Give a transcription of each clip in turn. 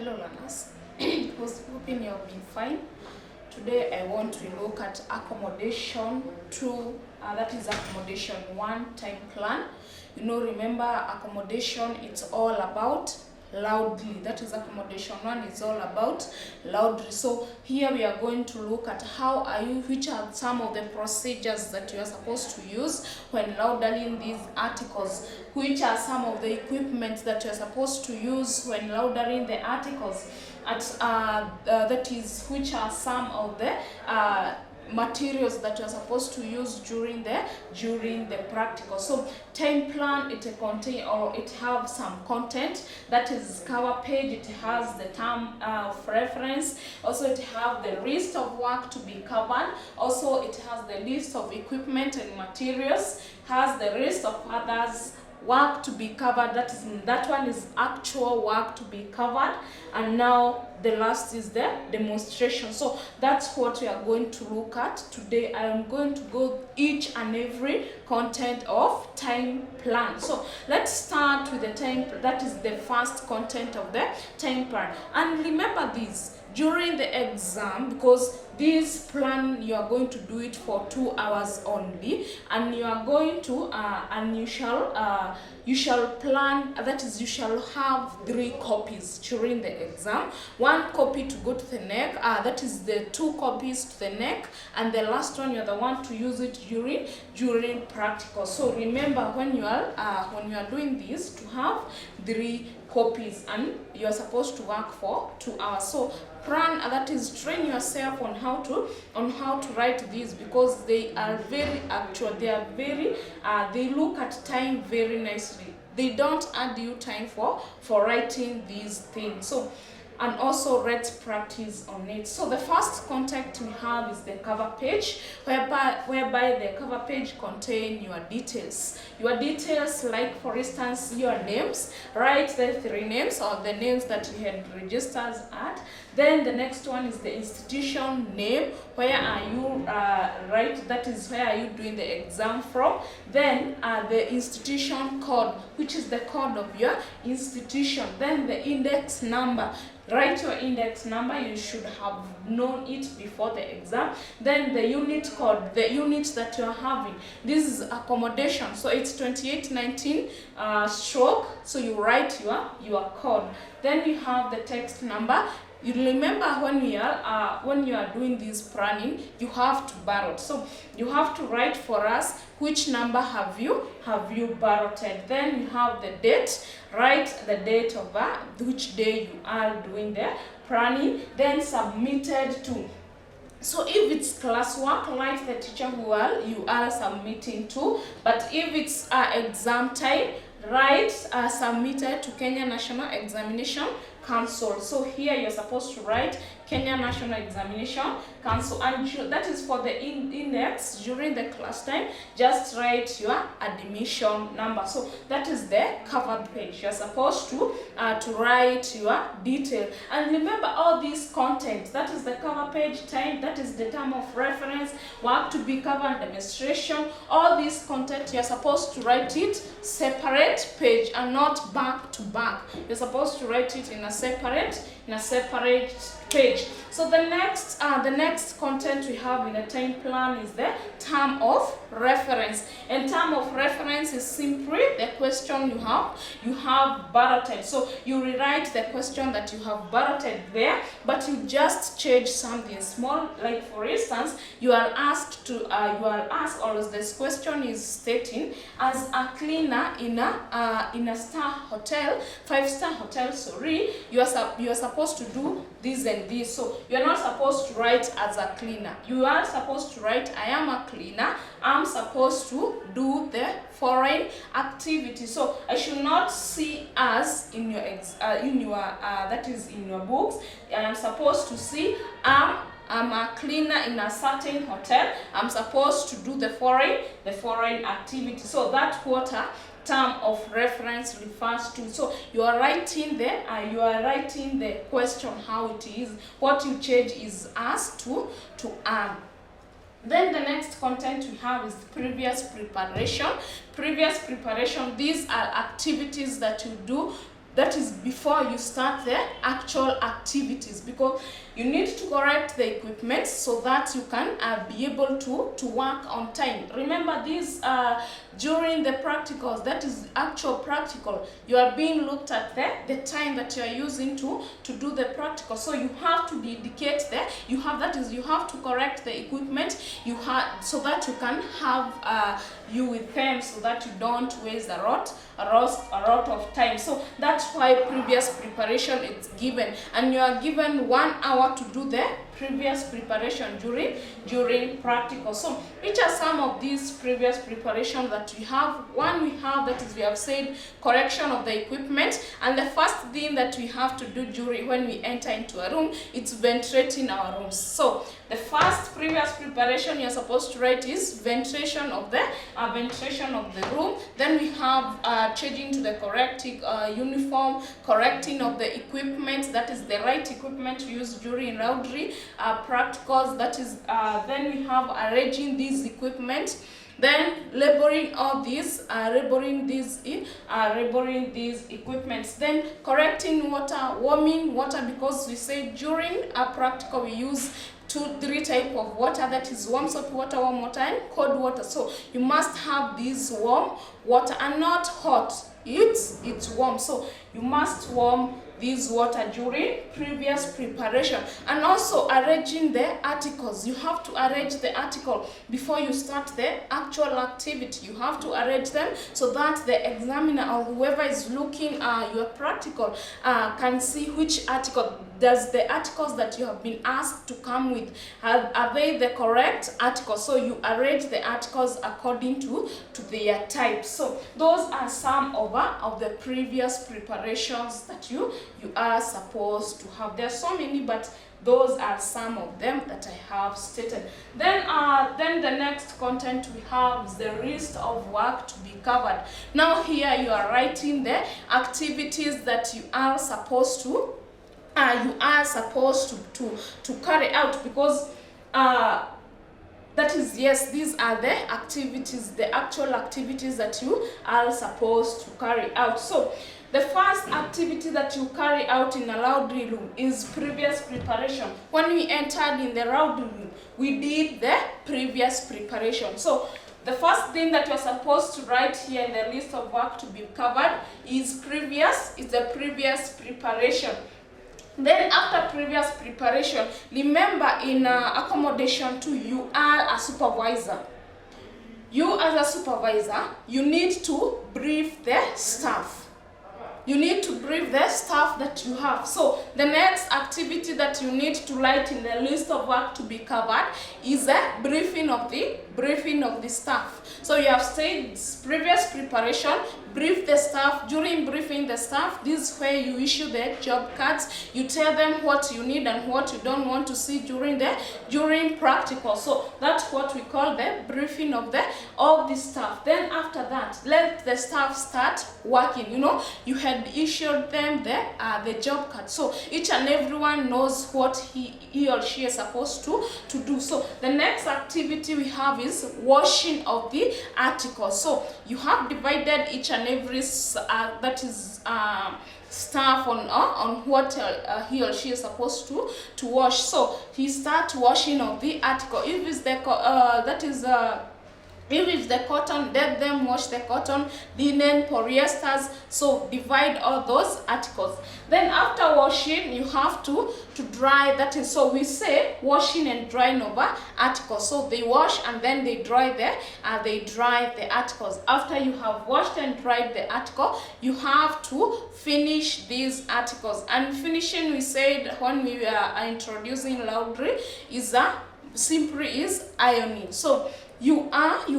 Hello learners, hoping you have been fine. Today I want to look at accommodation 2, that is accommodation 1 time plan. Remember accommodation, it's all about loudly. That is accommodation 1 is all about loudly. So here we are going to look at which are some of the procedures that you are supposed to use when loudering these articles, which are some of the equipment that you are supposed to use when loudering the articles, which are some of the materials that you're supposed to use during the practical. So time plan, it have some content, that is cover page, it has the term of reference, also it have the list of work to be covered, also it has the list of equipment and materials, has the list of others work to be covered, that one is actual work to be covered, and now the last is the demonstration. So that's what we are going to look at today. I am going to go each and every content of time plan. So let's start with the time, that is the first content of the time plan. And remember this, during the exam, because this plan you are going to do it for 2 hours only, and you are going to you shall plan, that is you shall have 3 copies during the exam. 1 copy to go to the neck, that is the 2 copies to the neck, and the last one you're the one to use it during practical. So remember when you are doing this, to have 3 copies, and you're supposed to work for 2 hours. So plan, that is train yourself on how to write these, because they are very actual, they look at time very nicely. They don't add you time for writing these things. So, and also let's practice on it. So the first content we have is the cover page, whereby the cover page contain your details. Your details, like for instance your names, write the 3 names or the names that you had registered at. Then the next one is the institution name, where are you that is where are you doing the exam from. Then the institution code, which is the code of your institution. Then the index number, write your index number, you should have known it before the exam. Then the unit code, the unit that you are having. This is accommodation, so it's 2819 stroke, so you write your code. Then you have the text number. You remember when you are doing this planning, you have to borrow. So you have to write for us which number have you borrowed. Then you have the date, write the date of which day you are doing the planning, then submitted to. So if it's classwork, write the teacher who you are submitting to. But if it's exam time, write submitted to Kenya National Examination Council. So here you're supposed to write Kenya National Examination Council, and that is for the index. During the class time, just write your admission number. So that is the cover page. You're supposed to write your detail. And remember all these content, that is the cover page, time, that is the term of reference, work to be covered, demonstration, all these content, you're supposed to write it separate page and not back to back. You're supposed to write it in a separate page. So the next content we have in the time plan is the term of reference. And term of reference is simply the question you have borrowed. So you rewrite the question that you have borrowed there, but you just change something small. Like for instance, you are asked, or this question is stating, as a cleaner in a star hotel, 5-star hotel, sorry, you are supposed to do this and this. So you are not supposed to write as a cleaner. You are supposed to write, I am a cleaner. I'm supposed to do the foreign activity. So I should not see as in your that is in your books. I am supposed to see I'm a cleaner in a certain hotel. I'm supposed to do the foreign activity. So that's what term of reference refers to. So you are writing the question how it is. What you change is as to am. Then the next content we have is previous preparation. Previous preparation, these are activities that you do that is before you start the actual activities, because you need to correct the equipment so that you can be able to work on time. Remember, these during the practicals, that is actual practical, you are being looked at the time that you are using to do the practical. So you have to dedicate there. You have to correct the equipment. You have, so that you can have you with them, so that you don't waste a lot of time. So that's why previous preparation is given, and you are given 1 hour to do the previous preparation during practical. So which are some of these previous preparation that we have? One we have, that is, we have said correction of the equipment, and the first thing that we have to do during when we enter into a room, it's ventilating our rooms. So the first previous preparation you're supposed to write is ventilation of the room. Then we have changing to the correct uniform, correcting of the equipment, that is the right equipment used during laundry practicals. That is then we have arranging these equipment, then labeling all these, labeling these equipments, then correcting water, warming water, because we say during a practical we use 3 types of water, that is warm soap water, warm water, and cold water. So you must have this warm water and not hot. It's warm, so you must warm this water during previous preparation. And also arranging the articles. You have to arrange the article before you start the actual activity. You have to arrange them so that the examiner or whoever is looking your practical can see which article. Does the articles that you have been asked to come with, are they the correct articles? So you arrange the articles according to their type. So those are some of the previous preparations that you are supposed to have. There are so many, but those are some of them that I have stated. Then the next content we have is the list of work to be covered. Now here you are writing the activities that you are supposed to to carry out, because that is, yes, these are the activities, the actual activities that you are supposed to carry out. So the first activity that you carry out in a laundry room is previous preparation. When we entered in the laundry room, we did the previous preparation. So the first thing that you're supposed to write here in the list of work to be covered is the previous preparation. Then after previous preparation, remember in accommodation too, you are a supervisor. You as a supervisor, you need to brief the staff. You need to brief the staff that you have. So the next activity that you need to write in the list of work to be covered is a briefing of the staff. So you have said previous preparation, brief the staff. During briefing the staff, this is where you issue the job cards. You tell them what you need and what you don't want to see during practical. So that's what we call the briefing of the staff. Then after that, let the staff start working. You know, you had issued them the job card, so each and everyone knows what he or she is supposed to do. So the next activity we have is washing of the article. So you have divided each and every that is staff on what he or she is supposed to wash. So he starts washing of the article. If it's the if it's the cotton, let them wash the cotton, linen, polyesters. So divide all those articles. Then after washing, you have to dry. That is, so we say washing and drying over articles. So they wash and then they dry the articles. After you have washed and dried the article, you have to finish these articles. And finishing, we said when we were introducing laundry, is simply is ironing. So you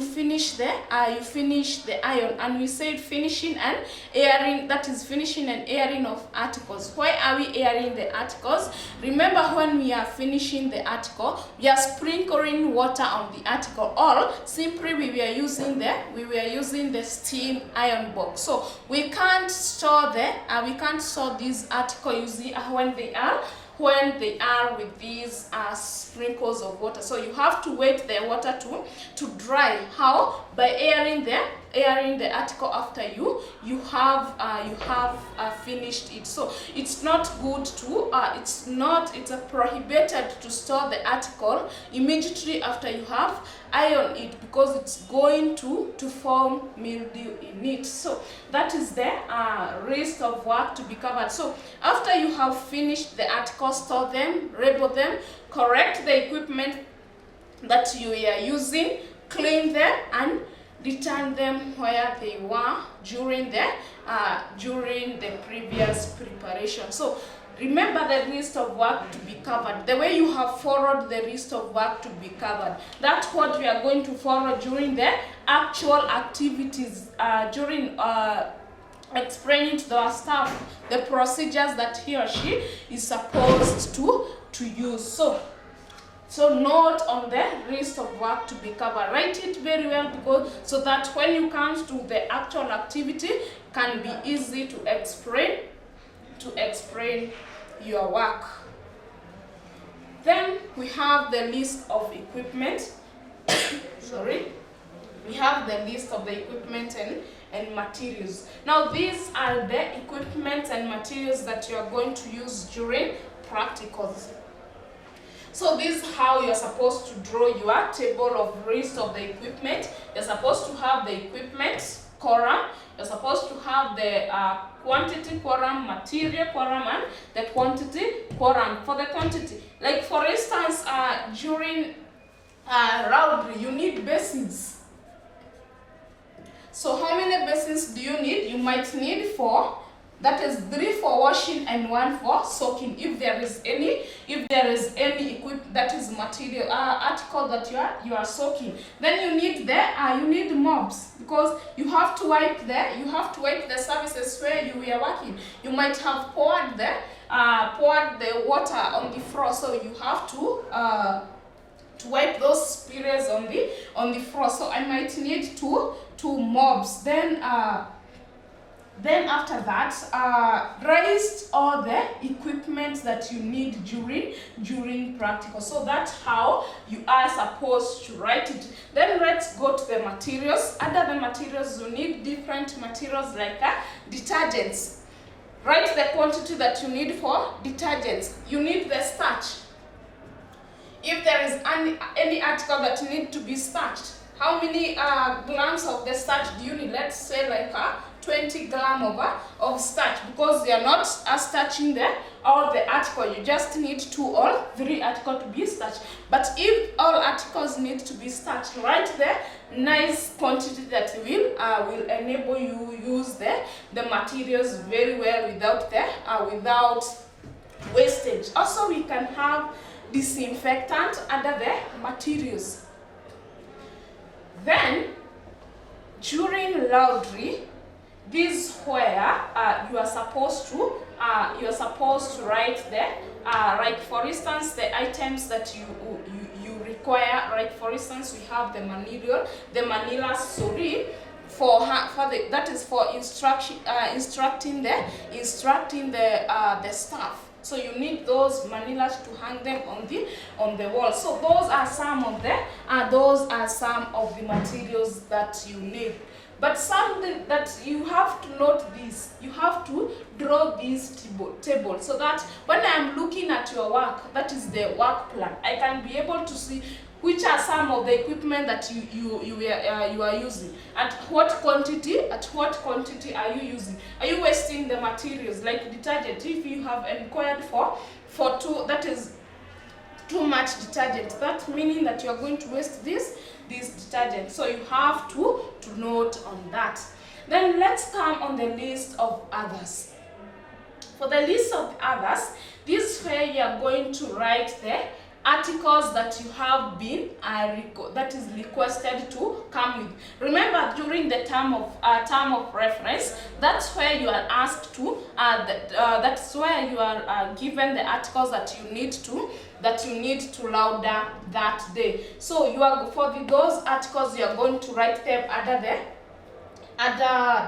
finish the iron, and we said finishing and airing, that is finishing and airing of articles. Why are we airing the articles? Remember, when we are finishing the article, we are sprinkling water on the article, or simply we were using the steam iron box. So we can't store these articles when they are with these sprinkles of water. So you have to wait the water to dry. How? By airing the airing the article after you have finished it. So it's not good to it's prohibited to store the article immediately after you have ironed it, because it's going to form mildew in it. So that is the rest of work to be covered. So after you have finished the article, store them, label them, correct the equipment that you are using, clean them, and return them where they were during the previous preparation. So remember the list of work to be covered. The way you have followed the list of work to be covered, that's what we are going to follow during the actual activities, during explaining to the staff the procedures that he or she is supposed to use. So note on the list of work to be covered. Write it very well, because so that when you come to the actual activity, can be easy to explain your work. Then we have the list of equipment. Sorry. We have the list of the equipment and materials. Now these are the equipment and materials that you are going to use during practicals. So this is how you're supposed to draw your table of list of the equipment. You're supposed to have the equipment column. You're supposed to have the quantity column, material column, and the quantity column. For the quantity, like for instance, during laundry, you need basins. So how many basins do you need? You might need 4. That is 3 for washing and 1 for soaking. If there is any that is material article that you are soaking, then you need mops, because you have to wipe the surfaces where you are working. You might have poured the water on the floor, so you have to wipe those spirals on the floor. So I might need two mops. Then after that, list all the equipment that you need during practical. So that's how you are supposed to write it. Then let's go to the materials. Under the materials, you need different materials like detergents. Write the quantity that you need for detergents. You need the starch. If there is any article that need to be starched, how many grams of the starch do you need? Let's say like 20 grams of starch, because they are not starching all the article. You just need 2 or 3 articles to be starched. But if all articles need to be starched, write the nice quantity that will enable you use the materials very well without wastage. Also, we can have disinfectant under the materials. Then during laundry, this is where you are supposed to write like for instance the items that you require. Like for instance, we have the manila sorry, that is for instructing the staff. So you need those manilas to hang them on the wall. So those are some of the materials that you need. But something that you have to note this, you have to draw this table, so that when I'm looking at your work, that is the work plan, I can be able to see which are some of the equipment that you are using, at what quantity are you using. Are you wasting the materials? Like detergent, if you have inquired for 2, that is too much detergent, that meaning that you are going to waste this detergent. So you have to note on that. Then let's come on the list of others. For the list of others, this is where you are going to write the articles that you have been that is requested to come with. Remember, during the term of reference, that's where you are asked to that's where you are given the articles that you need to lauder that day. So you are those articles, you are going to write them under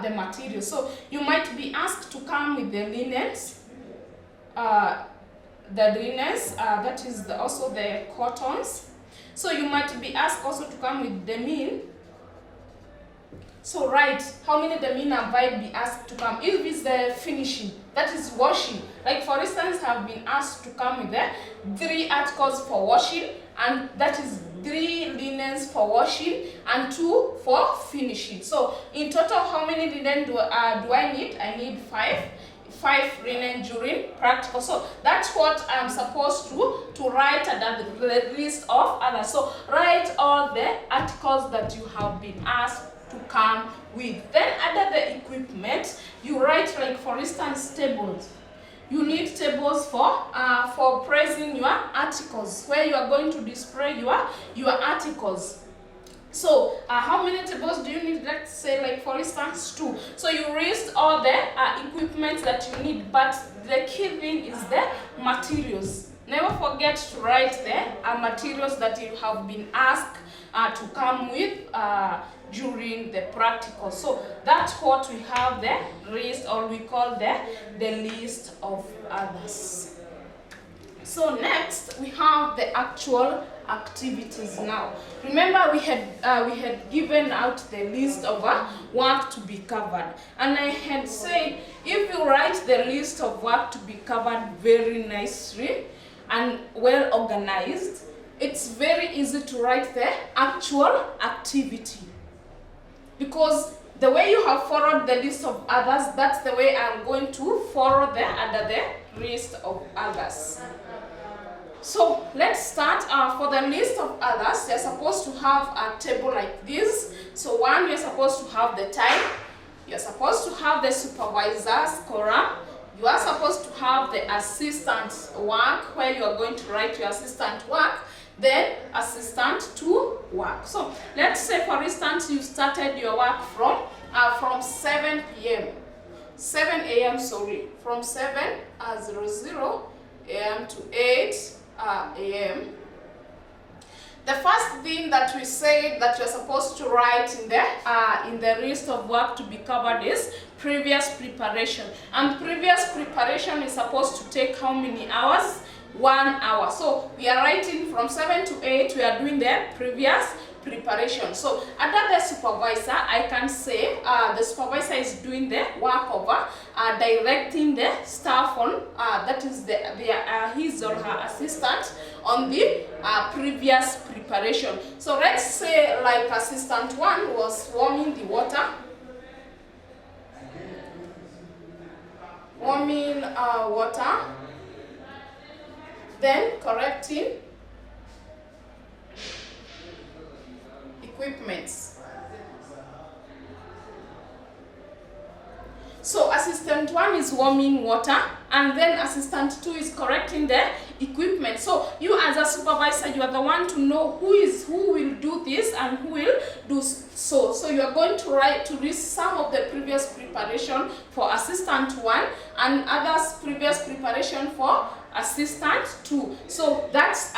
the material. So you might be asked to come with the linens, that is also the cottons. So you might be asked also to come with the meal, So write how many the mean and verb be asked to come. If it's the finishing, that is washing. Like for instance, have been asked to come with the 3 articles for washing, and that is 3 linens for washing and 2 for finishing. So in total, how many linen do I need? I need 5 linen during practical. So that's what I'm supposed to write under the list of others. So write all the articles that you have been asked to come with. Then under the equipment, you write, like for instance, tables. You need tables for pressing your articles, where you are going to display your articles. So how many tables do you need? Let's say, like for instance, 2. So you list all the equipment that you need, but the key thing is the materials. Never forget to write the materials that you have been asked to come with during the practical. So that's what we have the list, or we call the list of others. So next we have the actual activities now. Remember, we had given out the list of work to be covered, and I had said if you write the list of work to be covered very nicely and well organized, it's very easy to write the actual activity, because the way you have followed the list of others, that's the way I'm going to follow under the list of others. So let's start. For the list of others, you're supposed to have a table like this. So 1, you're supposed to have the time. You're supposed to have the supervisor's column. You are supposed to have the assistant work, where you are going to write your assistant work, then assistant to work. So let's say, for instance, you started your work from 7 p.m. 7 a.m. sorry, from 7:00 a.m. to 8 a.m. The first thing that we say that you're supposed to write in the list of work to be covered is previous preparation. And previous preparation is supposed to take how many hours? 1 hour. So we are writing from 7 to 8, we are doing the previous preparation. So under the supervisor, I can say the supervisor is doing the work of directing the staff on that is his or her assistant on the previous preparation. So let's say, like, assistant 1 was warming the water, then correcting equipments. So assistant 1 is warming water, and then assistant 2 is correcting the equipment. So you, as a supervisor, you are the one to know who will do this and who will do so. So you are going to list some of the previous preparation for assistant 1 and others previous preparation for assistant 2. So that's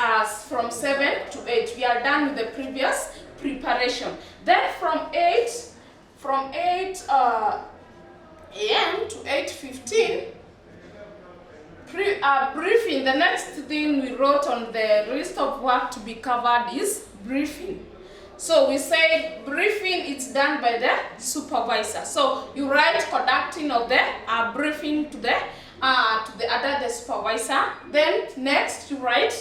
from 7 to 8. We are done with the previous preparation. Then from 8 a.m. to 8:15, briefing. The next thing we wrote on the list of work to be covered is briefing. So we said briefing is done by the supervisor. So you write conducting of the briefing to the supervisor. Then next you write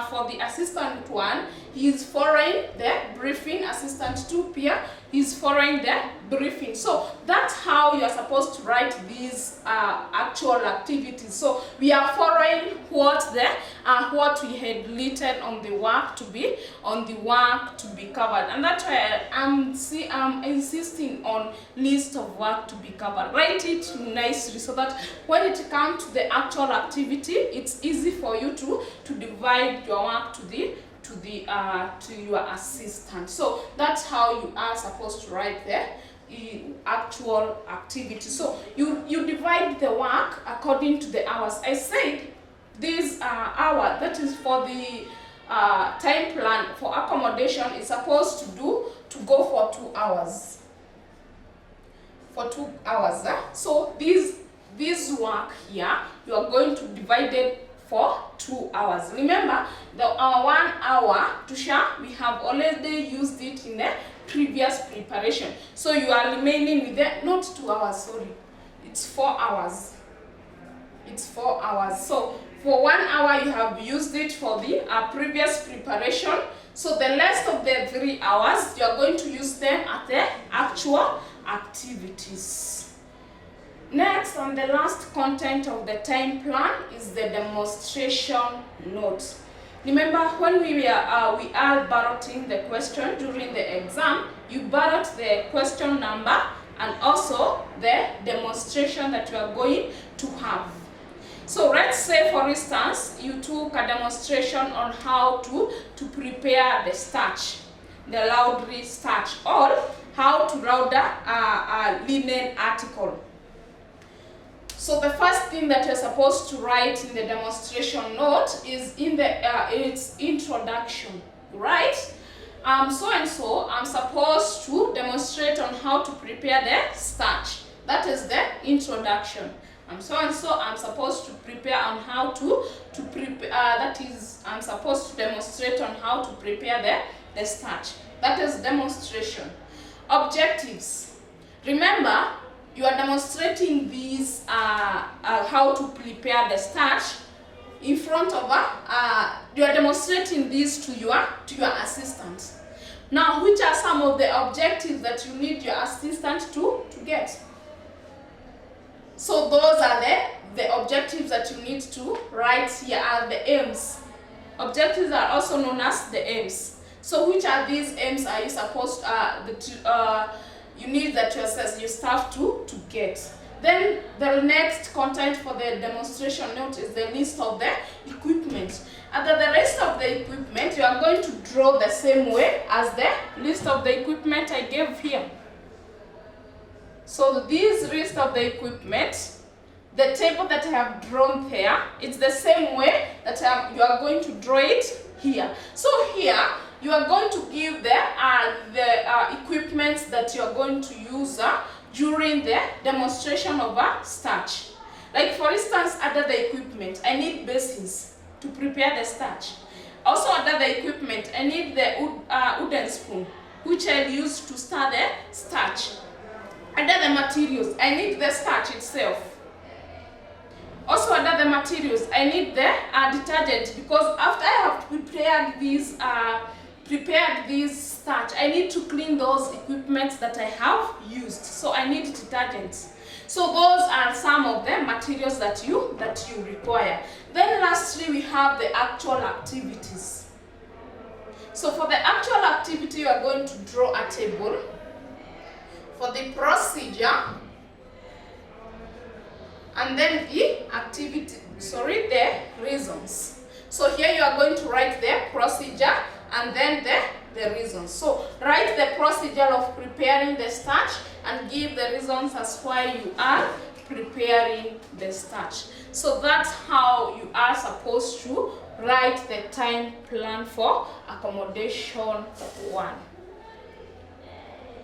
for the assistant 1, he is following the briefing. Assistant 2 peer is following the briefing. So that's how you are supposed to write these actual activities. So we are following what we had written on the work to be covered, and that's why I'm insisting on list of work to be covered. Write it nicely so that when it comes to the actual activity, it's easy for you to divide your work to your assistant. So that's how you are supposed to write the actual activity. So you divide the work according to the hours. I said this hour, that is for the time plan for accommodation, is supposed to go for 2 hours. For 2 hours. So this work here, you are going to divide it for 2 hours. Remember, the 1 hour, Tusha, we have already used it in the previous preparation. So you are remaining with the, not 2 hours, sorry, it's 4 hours. It's 4 hours. So for 1 hour you have used it for the previous preparation. So the rest of the 3 hours you are going to use them at the actual activities. Next, and the last content of the time plan is the demonstration note. Remember, when we are balloting the question during the exam, you ballot the question number and also the demonstration that you are going to have. So let's say, for instance, you took a demonstration on how to prepare the starch, the laundry starch, or how to launder a linen article. So the first thing that you're supposed to write in the demonstration note is in the its introduction, right? So and so, I'm supposed to demonstrate on how to prepare the starch. That is the introduction. So and so, I'm supposed to prepare on how to prepare. I'm supposed to demonstrate on how to prepare the starch. That is demonstration. Objectives. Remember, you are demonstrating these how to prepare the starch in front of you are demonstrating these to your assistant. Now, which are some of the objectives that you need your assistant to get? So those are the objectives that you need to write here are the aims. Objectives are also known as the aims. So which are these aims are you supposed you need that your staff to get? Then the next content for the demonstration note is the list of the equipment. Under the rest of the equipment, you are going to draw the same way as the list of the equipment I gave here. So this list of the equipment, the table that I have drawn there, it's the same way that you are going to draw it here. So here, you are going to give the equipment that you are going to use during the demonstration of starch. Like for instance, under the equipment, I need basins to prepare the starch. Also under the equipment, I need the wooden spoon, which I'll use to stir the starch. Under the materials, I need the starch itself. Also under the materials, I need the detergent, because after I have prepared this starch, I need to clean those equipments that I have used. So I need detergent. So those are some of the materials that you require. Then lastly, we have the actual activities. So for the actual activity, you are going to draw a table. For the procedure, and then the reasons. So here you are going to write the procedure and then the reasons. So write the procedure of preparing the starch and give the reasons as why you are preparing the starch. So that's how you are supposed to write the time plan for accommodation 1.